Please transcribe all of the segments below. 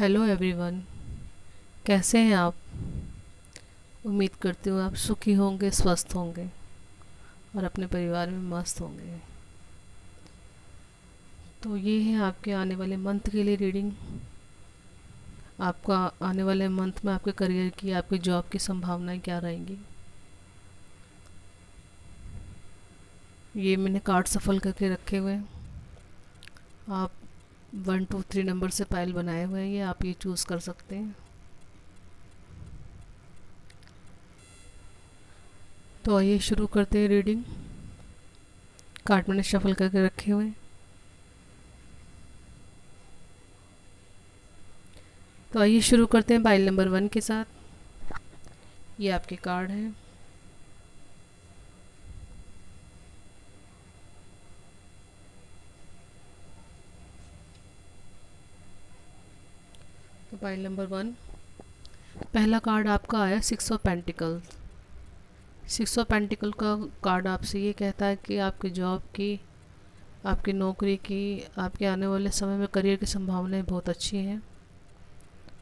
Hello everyone. कैसे हैं आप? उम्मीद करती हूँ आप सुखी होंगे, स्वस्थ होंगे और अपने परिवार में मस्त होंगे। तो ये है आपके आने वाले मंथ के लिए रीडिंग। आपका आने वाले मंथ में आपके करियर की, आपके जॉब की संभावनाएं क्या रहेंगी, ये मैंने कार्ड सफल करके रखे हुए हैं। आप 1 2 3 नंबर से पाइल बनाए हुए हैं, ये आप ये चूज़ कर सकते हैं। तो आइए शुरू करते हैं रीडिंग। कार्ड मैंने शफल करके रखे हुए हैं। तो आइए शुरू करते हैं पाइल नंबर 1 के साथ। ये आपके कार्ड हैं। तो पाइल नंबर 1, पहला कार्ड आपका आया 6 ऑफ पेंटिकल। 6 ऑफ पेंटिकल का कार्ड आपसे ये कहता है कि आपकी जॉब की, आपकी नौकरी की, आपके आने वाले समय में करियर की संभावनाएं बहुत अच्छी हैं।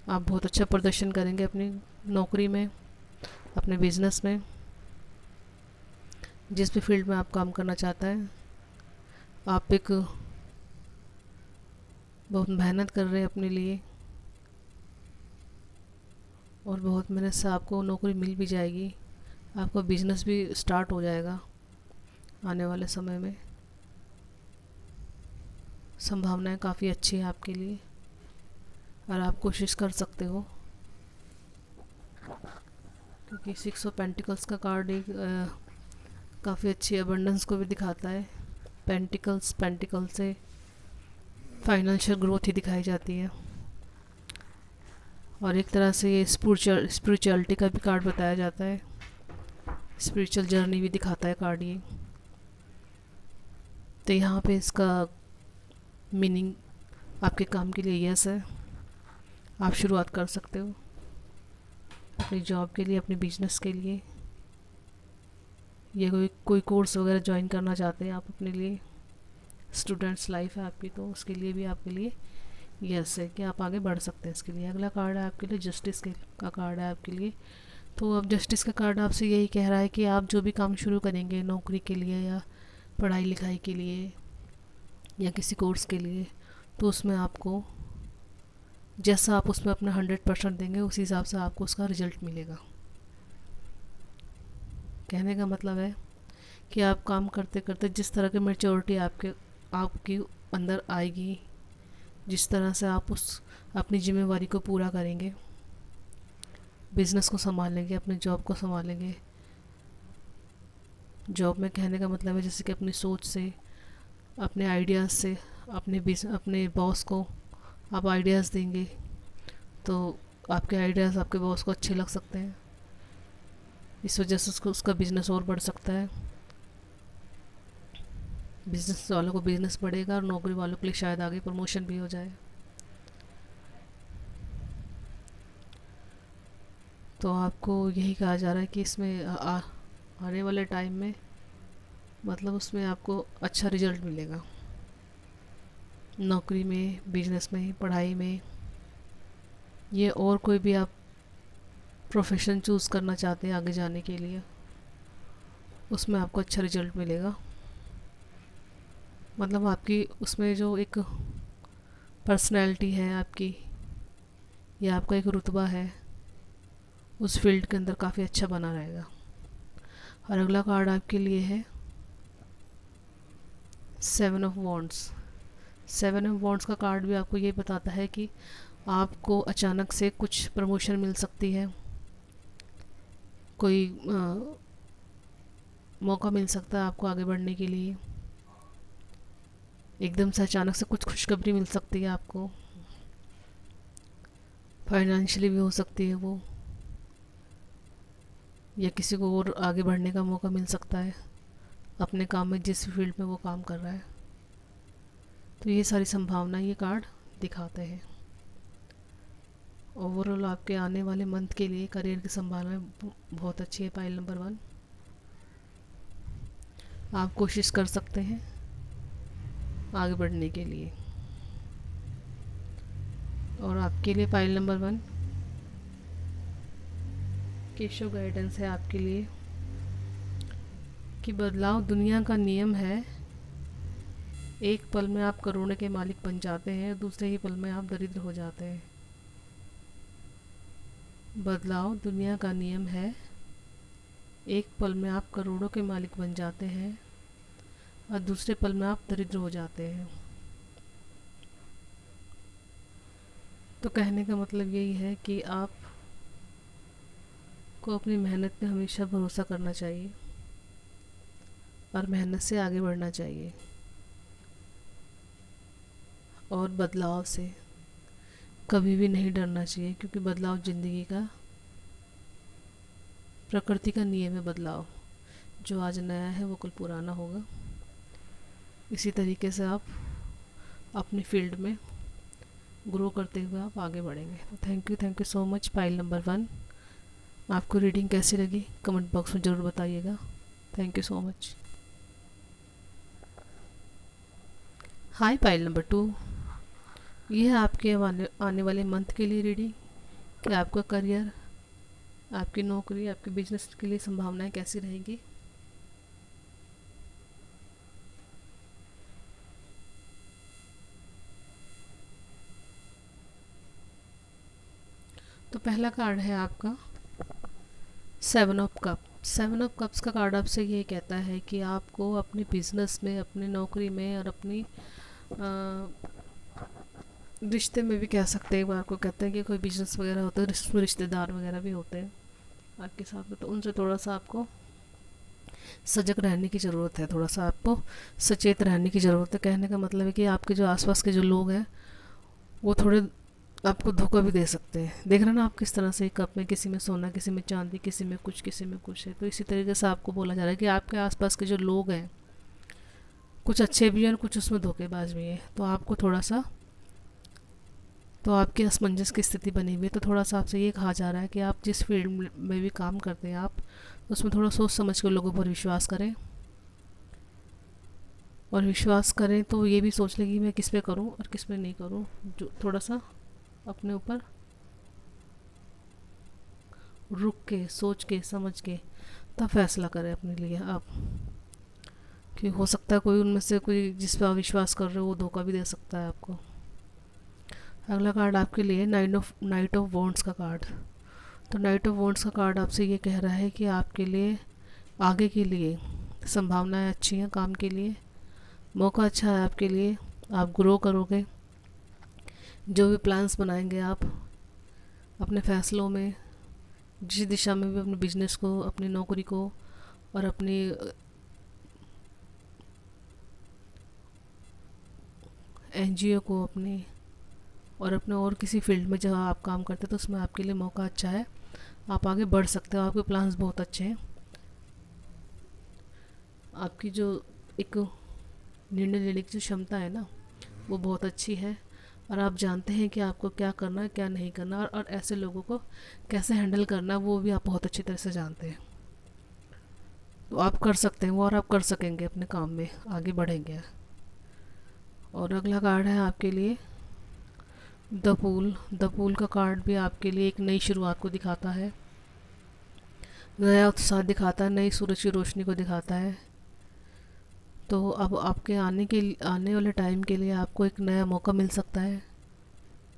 आप बहुत अच्छा प्रदर्शन करेंगे अपनी नौकरी में, अपने बिजनेस में, जिस भी फील्ड में आप काम करना चाहता है। आप एक बहुत मेहनत कर रहे हैं अपने लिए और बहुत मेहनत से आपको नौकरी मिल भी जाएगी। आपका बिजनेस भी स्टार्ट हो जाएगा आने वाले समय में। संभावनाएं काफ़ी अच्छी है आपके लिए और आप कोशिश कर सकते हो, क्योंकि 6 ऑफ पेंटिकल्स का कार्ड एक काफ़ी अच्छी अबंडेंस को भी दिखाता है। पेंटिकल से फाइनेंशियल ग्रोथ ही दिखाई जाती है और एक तरह से ये स्पिरिचुअलिटी का भी कार्ड बताया जाता है। स्पिरिचुअल जर्नी भी दिखाता है कार्ड ये। तो यहाँ पे इसका मीनिंग आपके काम के लिए यस है। आप शुरुआत कर सकते हो अपनी जॉब के लिए, अपने बिजनेस के लिए, या कोई कोर्स वगैरह ज्वाइन करना चाहते हैं आप अपने लिए। स्टूडेंट्स लाइफ है आपकी, तो उसके लिए भी आपके लिए यस है कि आप आगे बढ़ सकते हैं इसके लिए। अगला कार्ड है आपके लिए जस्टिस का कार्ड है आपके लिए। तो अब जस्टिस का कार्ड आपसे यही कह रहा है कि आप जो भी काम शुरू करेंगे नौकरी के लिए या पढ़ाई लिखाई के लिए या किसी कोर्स के लिए, तो उसमें आपको जैसा आप उसमें अपना 100% देंगे, उसी हिसाब से आपको उसका रिजल्ट मिलेगा। कहने का मतलब है कि आप काम करते करते जिस तरह की मेच्योरिटी आपकी अंदर आएगी, जिस तरह से आप उस अपनी जिम्मेवारी को पूरा करेंगे, बिज़नेस को संभालेंगे, अपने जॉब को संभालेंगे। जॉब में कहने का मतलब है जैसे कि अपनी सोच से, अपने आइडियाज़ से, अपने बॉस को आप आइडियाज़ देंगे, तो आपके आइडियाज़ आपके बॉस को अच्छे लग सकते हैं। इस वजह से उसका बिज़नेस और बढ़ सकता है। बिज़नेस वालों को बिज़नेस बढ़ेगा और नौकरी वालों के लिए शायद आगे प्रमोशन भी हो जाए। तो आपको यही कहा जा रहा है कि इसमें आने वाले टाइम में मतलब उसमें आपको अच्छा रिजल्ट मिलेगा, नौकरी में, बिजनेस में, पढ़ाई में, ये और कोई भी आप प्रोफेशन चूज़ करना चाहते हैं आगे जाने के लिए, उसमें आपको अच्छा रिजल्ट मिलेगा। मतलब आपकी उसमें जो एक पर्सनैलिटी है आपकी, या आपका एक रुतबा है, उस फील्ड के अंदर काफ़ी अच्छा बना रहेगा। और अगला कार्ड आपके लिए है 7 ऑफ वॉन्ड्स। 7 ऑफ वॉन्ड्स का कार्ड भी आपको ये बताता है कि आपको अचानक से कुछ प्रमोशन मिल सकती है, कोई मौका मिल सकता है आपको आगे बढ़ने के लिए। एकदम से अचानक से कुछ खुशखबरी मिल सकती है आपको, फाइनेंशियली भी हो सकती है वो, या किसी को और आगे बढ़ने का मौका मिल सकता है अपने काम में, जिस फील्ड में वो काम कर रहा है। तो ये सारी संभावनाएं ये कार्ड दिखाते हैं। ओवरऑल आपके आने वाले मंथ के लिए करियर की संभावनाएं बहुत अच्छी है। पाइल नंबर 1, आप कोशिश कर सकते हैं आगे बढ़ने के लिए। और आपके लिए पाइल नंबर 1 केशव गाइडेंस है आपके लिए कि बदलाव दुनिया का नियम है। एक पल में आप करोड़ों के मालिक बन जाते हैं, दूसरे ही पल में आप दरिद्र हो जाते हैं। बदलाव दुनिया का नियम है। एक पल में आप करोड़ों के मालिक बन जाते हैं और दूसरे पल में आप दरिद्र हो जाते हैं। तो कहने का मतलब यही है कि आप को अपनी मेहनत पे हमेशा भरोसा करना चाहिए और मेहनत से आगे बढ़ना चाहिए और बदलाव से कभी भी नहीं डरना चाहिए, क्योंकि बदलाव ज़िंदगी का, प्रकृति का नियम है। बदलाव जो आज नया है वो कल पुराना होगा। इसी तरीके से आप अपनी फील्ड में ग्रो करते हुए आप आगे बढ़ेंगे। तो thank you so much pile number 1। आपको रीडिंग कैसी लगी कमेंट बॉक्स में ज़रूर बताइएगा। Thank you so much. Hi pile number 2, ये है आपके आने वाले मंथ के लिए रीडिंग कि आपका करियर, आपकी नौकरी, आपके बिजनेस के लिए संभावनाएं कैसी रहेंगी। तो पहला कार्ड है आपका 7 ऑफ कप। 7 ऑफ कप्स का कार्ड आपसे ये कहता है कि आपको अपने बिजनेस में, अपनी नौकरी में और अपनी रिश्ते में भी कह सकते हैं। एक बार को कहते हैं कि कोई बिजनेस वगैरह होता है, उसमें रिश्तेदार वगैरह भी होते हैं आपके साथ में, तो उनसे थोड़ा सा आपको सजग रहने की ज़रूरत है, थोड़ा सा आपको सचेत रहने की ज़रूरत है। कहने का मतलब है कि आपके जो आसपास के जो लोग हैं वो थोड़े आपको धोखा भी दे सकते हैं। देख रहे हैं ना आप किस तरह से एक कप में किसी में सोना, किसी में चांदी, किसी में कुछ, किसी में कुछ है। तो इसी तरीके से आपको बोला जा रहा है कि आपके आसपास के जो लोग हैं कुछ अच्छे भी हैं और कुछ उसमें धोखेबाज भी हैं। तो आपको थोड़ा सा, तो आपकी असमंजस की स्थिति बनी हुई है। तो थोड़ा सा आपसे ये कहा जा रहा है कि आप जिस फील्ड में भी काम करते हैं आप उसमें थोड़ा सोच समझ कर लोगों पर विश्वास करें, और विश्वास करें तो ये भी सोच लें कि मैं किस पे करूं और किस पे नहीं करूं। जो थोड़ा सा अपने ऊपर रुक के, सोच के, समझ के तब फैसला करें अपने लिए आप, कि हो सकता है कोई उनमें से कोई जिस पर आप विश्वास कर रहे हो वो धोखा भी दे सकता है आपको। अगला कार्ड आपके लिए नाइट ऑफ वॉन्ड्स का कार्ड। तो नाइट ऑफ वॉन्ड्स का कार्ड आपसे ये कह रहा है कि आपके लिए आगे के लिए संभावनाएं अच्छी हैं, काम के लिए मौका अच्छा है आपके लिए। आप ग्रो करोगे, जो भी प्लान्स बनाएंगे आप अपने फैसलों में, जिस दिशा में भी अपने बिजनेस को, अपनी नौकरी को और अपनी एनजीओ को अपनी और अपने और किसी फील्ड में जहाँ आप काम करते हैं तो उसमें आपके लिए मौका अच्छा है, आप आगे बढ़ सकते हो। आपके प्लान्स बहुत अच्छे हैं, आपकी जो एक निर्णय लेने की जो क्षमता है ना वो बहुत अच्छी है, और आप जानते हैं कि आपको क्या करना है, क्या नहीं करना, और ऐसे लोगों को कैसे हैंडल करना है वो भी आप बहुत अच्छी तरह से जानते हैं। तो आप कर सकते हैं वो, और आप कर सकेंगे, अपने काम में आगे बढ़ेंगे। और अगला कार्ड है आपके लिए द पूल। द पूल का कार्ड भी आपके लिए एक नई शुरुआत को दिखाता है, नया उत्साह दिखाता है, नई सूरज की रोशनी को दिखाता है। तो अब आपके आने वाले टाइम के लिए आपको एक नया मौका मिल सकता है,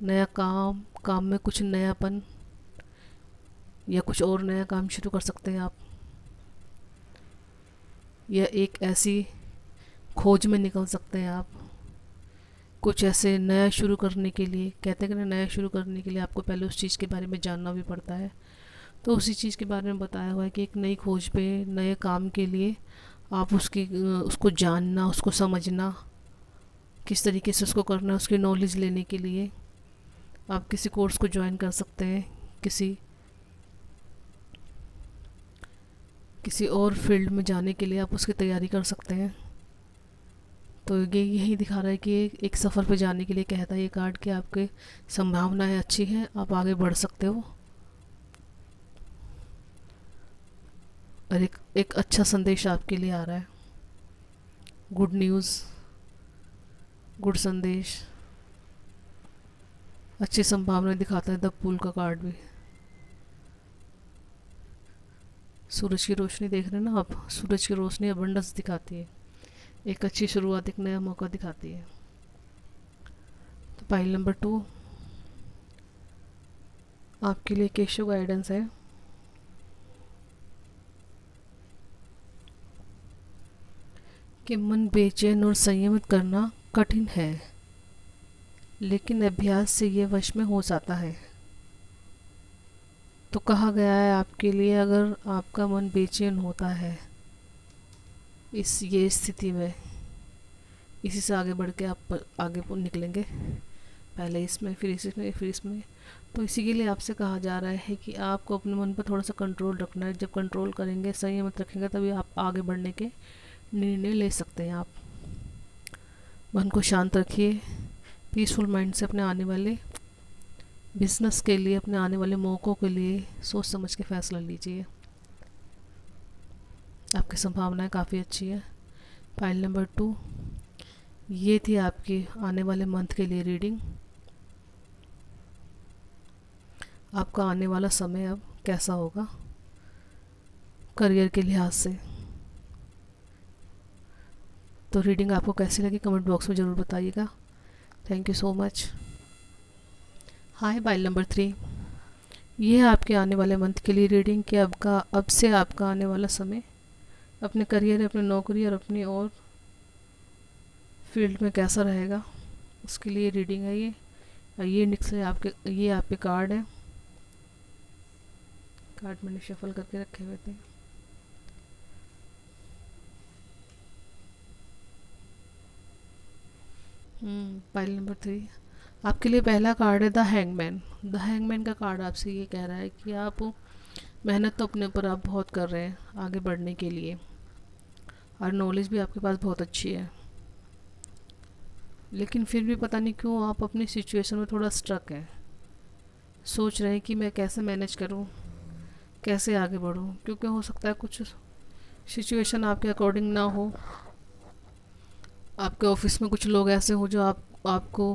नया काम में कुछ नयापन या कुछ और नया काम शुरू कर सकते हैं आप, या एक ऐसी खोज में निकल सकते हैं आप। कुछ ऐसे नया शुरू करने के लिए, कहते हैं कि नया शुरू करने के लिए आपको पहले उस चीज़ के बारे में जानना भी पड़ता है। तो उसी चीज़ के बारे में बताया हुआ है कि एक नई खोज पे, नए काम के लिए आप उसको जानना, उसको समझना, किस तरीके से उसको करना है, उसकी नॉलेज लेने के लिए आप किसी कोर्स को ज्वाइन कर सकते हैं, किसी और फील्ड में जाने के लिए आप उसकी तैयारी कर सकते हैं। तो ये यही दिखा रहा है कि एक सफ़र पे जाने के लिए कहता है ये कार्ड कि आपके संभावनाएं अच्छी हैं, आप आगे बढ़ सकते हो। और एक अच्छा संदेश आपके लिए आ रहा है, गुड न्यूज़, गुड संदेश अच्छी संभावना दिखाता है द फूल का कार्ड भी। सूरज की रोशनी देख रहे हैं ना आप, सूरज की रोशनी अबंडेंस दिखाती है, एक अच्छी शुरुआत, एक नया मौका दिखाती है। तो पाइल नंबर 2 आपके लिए केशव गाइडेंस है। कि मन बेचैन और संयमित करना कठिन है, लेकिन अभ्यास से ये वश में हो जाता है। तो कहा गया है आपके लिए, अगर आपका मन बेचैन होता है ये स्थिति में, इसी से आगे बढ़ के आप आगे निकलेंगे, पहले इसमें फिर इसमें फिर इसमें। तो इसी के लिए आपसे कहा जा रहा है कि आपको अपने मन पर थोड़ा सा कंट्रोल रखना है। जब कंट्रोल करेंगे, संयमित रखेंगे, तभी आप आगे बढ़ने के निर्णय ले सकते हैं। आप मन को शांत रखिए, पीसफुल माइंड से अपने आने वाले बिजनेस के लिए, अपने आने वाले मौक़ों के लिए सोच समझ के फ़ैसला लीजिए। आपकी संभावनाएं काफ़ी अच्छी है। फाइल नंबर 2 ये थी आपकी आने वाले मंथ के लिए रीडिंग। आपका आने वाला समय अब कैसा होगा करियर के लिहाज से। तो रीडिंग आपको कैसी लगी कमेंट बॉक्स में ज़रूर बताइएगा। Thank you so much. Hi file number 3 ये है आपके आने वाले मंथ के लिए रीडिंग कि अब से आपका आने वाला समय अपने करियर, अपने नौकरी और अपनी और फील्ड में कैसा रहेगा, उसके लिए रीडिंग है ये निकले आपके, ये आपके कार्ड है। कार्ड मैंने शफल करके रखे हुए थे। फाइल नंबर 3 आपके लिए पहला कार्ड है द हैंगमैन। द हैंगमैन का कार्ड आपसे ये कह रहा है कि आप मेहनत तो अपने ऊपर आप बहुत कर रहे हैं आगे बढ़ने के लिए, और नॉलेज भी आपके पास बहुत अच्छी है, लेकिन फिर भी पता नहीं क्यों आप अपनी सिचुएशन में थोड़ा स्ट्रक हैं। सोच रहे हैं कि मैं कैसे मैनेज करूं, कैसे आगे बढ़ूं, क्योंकि हो सकता है कुछ सिचुएशन आपके अकॉर्डिंग ना हो। आपके ऑफिस में कुछ लोग ऐसे हो जो आपको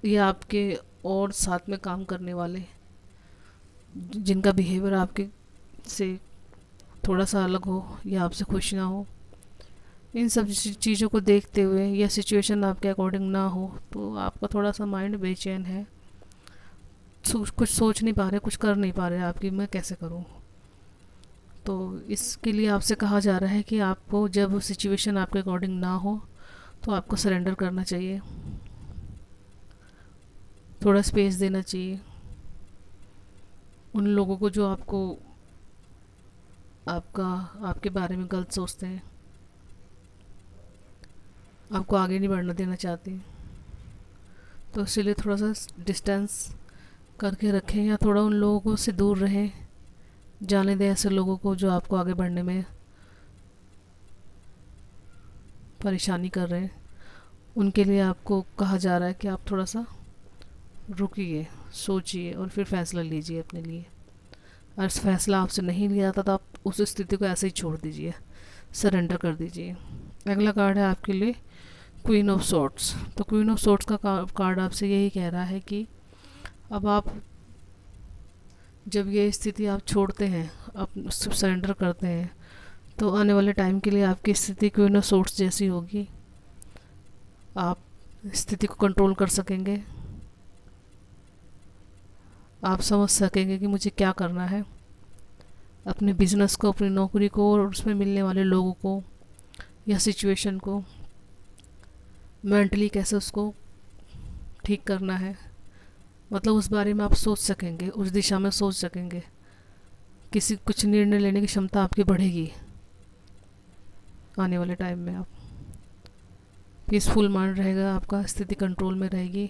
या आपके और साथ में काम करने वाले, जिनका बिहेवियर आपके से थोड़ा सा अलग हो या आपसे खुश ना हो, इन सब चीज़ों को देखते हुए या सिचुएशन आपके अकॉर्डिंग ना हो, तो आपका थोड़ा सा माइंड बेचैन है। कुछ सोच नहीं पा रहे, कुछ कर नहीं पा रहे आपकी मैं कैसे करूं। तो इसके लिए आपसे कहा जा रहा है कि आपको जब सिचुएशन आपके अकॉर्डिंग ना हो तो आपको सरेंडर करना चाहिए, थोड़ा स्पेस देना चाहिए उन लोगों को जो आपके बारे में गलत सोचते हैं, आपको आगे नहीं बढ़ना देना चाहते। तो इसलिए थोड़ा सा डिस्टेंस करके रखें या थोड़ा उन लोगों से दूर रहें, जाने दें ऐसे लोगों को जो आपको आगे बढ़ने में परेशानी कर रहे हैं। उनके लिए आपको कहा जा रहा है कि आप थोड़ा सा रुकिए, सोचिए और फिर फैसला लीजिए अपने लिए। अगर फैसला आपसे नहीं लिया था तो आप उस स्थिति को ऐसे ही छोड़ दीजिए, सरेंडर कर दीजिए। अगला कार्ड है आपके लिए क्वीन ऑफ सॉर्ड्स। तो क्वीन ऑफ सॉर्ड्स का कार्ड आपसे यही कह रहा है कि अब आप जब ये स्थिति आप छोड़ते हैं, आप सरेंडर करते हैं, तो आने वाले टाइम के लिए आपकी स्थिति क्वीन ऑफ सॉर्ड्स जैसी होगी। आप स्थिति को कंट्रोल कर सकेंगे, आप समझ सकेंगे कि मुझे क्या करना है, अपने बिजनेस को, अपनी नौकरी को और उसमें मिलने वाले लोगों को या सिचुएशन को मेंटली कैसे उसको ठीक करना है। मतलब उस बारे में आप सोच सकेंगे, उस दिशा में सोच सकेंगे, कुछ निर्णय लेने की क्षमता आपकी बढ़ेगी। आने वाले टाइम में आप पीसफुल माइंड रहेगा आपका, स्थिति कंट्रोल में रहेगी।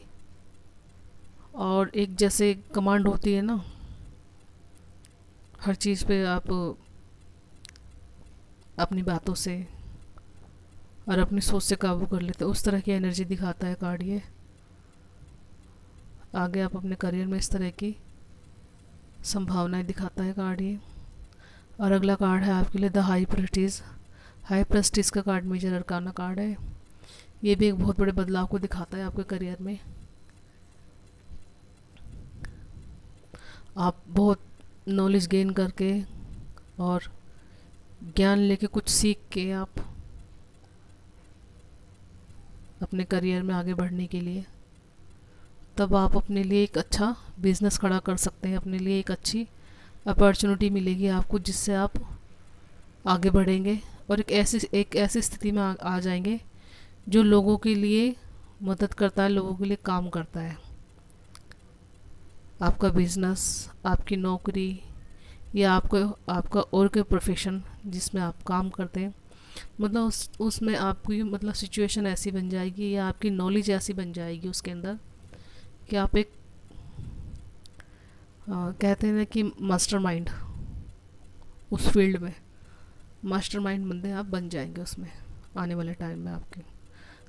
और एक जैसे कमांड होती है ना, हर चीज़ पे आप अपनी बातों से और अपनी सोच से काबू कर लेते, उस तरह की एनर्जी दिखाता है कार्ड ये। आगे आप अपने करियर में इस तरह की संभावनाएं दिखाता है कार्ड ये। और अगला कार्ड है आपके लिए the high Prestige. High Prestige का कार्ड मेजर अरकाना कार्ड है। ये भी एक बहुत बड़े बदलाव को दिखाता है आपके करियर में। आप बहुत नॉलेज गेन करके और ज्ञान लेके कुछ सीख के आप अपने करियर में आगे बढ़ने के लिए, तब आप अपने लिए एक अच्छा बिज़नेस खड़ा कर सकते हैं, अपने लिए एक अच्छी अपॉर्चुनिटी मिलेगी आपको, जिससे आप आगे बढ़ेंगे और एक ऐसी स्थिति में आ जाएंगे जो लोगों के लिए मदद करता है, लोगों के लिए काम करता है। आपका बिज़नेस, आपकी नौकरी या आपका और कोई प्रोफेशन जिसमें आप काम करते हैं, मतलब उसमें आपकी मतलब सिचुएशन ऐसी बन जाएगी या आपकी नॉलेज ऐसी बन जाएगी उसके अंदर कि आप एक कहते हैं ना कि मास्टरमाइंड, उस फील्ड में मास्टरमाइंड बंदे आप बन जाएंगे उसमें आने वाले टाइम में।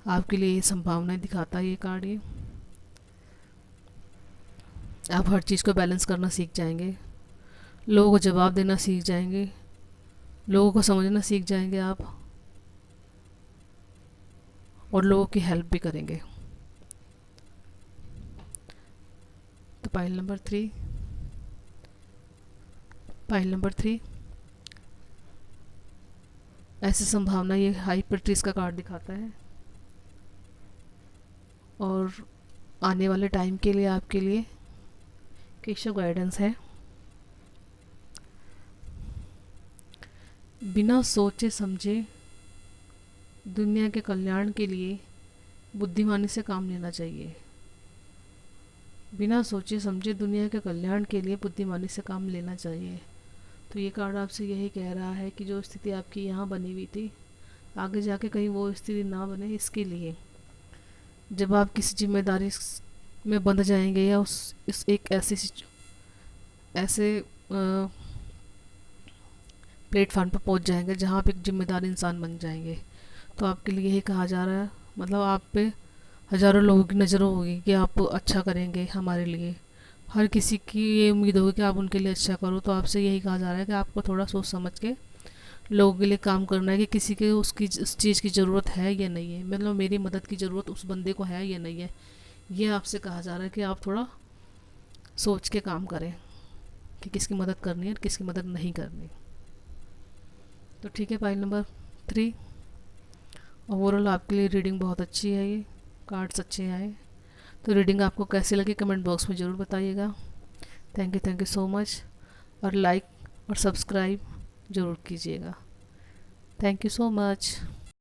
आपके लिए ये संभावनाएं दिखाता है ये कार्ड। ये आप हर चीज़ को बैलेंस करना सीख जाएंगे, लोगों को जवाब देना सीख जाएंगे, लोगों को समझना सीख जाएंगे आप, और लोगों की हेल्प भी करेंगे। तो पाइल नंबर 3 ऐसी संभावना, ये हाई प्रीस्टेस का कार्ड दिखाता है और आने वाले टाइम के लिए आपके लिए केशव गाइडेंस है। बिना सोचे समझे दुनिया के कल्याण के लिए बुद्धिमानी से काम लेना चाहिए। बिना सोचे समझे दुनिया के कल्याण के लिए बुद्धिमानी से काम लेना चाहिए। तो ये कार्ड आपसे यही कह रहा है कि जो स्थिति आपकी यहाँ बनी हुई थी, आगे जाके कहीं वो स्थिति ना बने, इसके लिए जब आप किसी जिम्मेदारी में बंध जाएंगे या इस एक ऐसे प्लेटफार्म पर पहुंच जाएंगे जहाँ आप एक जिम्मेदार इंसान बन जाएंगे, तो आपके लिए यही कहा जा रहा है, मतलब आप पे हज़ारों लोगों की नज़रों होगी कि आप अच्छा करेंगे हमारे लिए। हर किसी की ये उम्मीद होगी कि आप उनके लिए अच्छा करो। तो आपसे यही कहा जा रहा है कि आपको थोड़ा सोच समझ के लोगों के लिए काम करना है कि किसी के उस चीज़ की ज़रूरत है या नहीं है, मतलब मेरी मदद की ज़रूरत उस बंदे को है या नहीं है। ये आपसे कहा जा रहा है कि आप थोड़ा सोच के काम करें कि किसकी मदद करनी है और किसकी मदद नहीं करनी। तो ठीक है, पाइल नंबर 3, ओवरऑल आपके लिए रीडिंग बहुत अच्छी है, ये कार्ड्स अच्छे आए। तो रीडिंग आपको कैसी लगी कमेंट बॉक्स में ज़रूर बताइएगा। थैंक यू सो मच, और लाइक और सब्सक्राइब ज़रूर कीजिएगा। Thank you so much.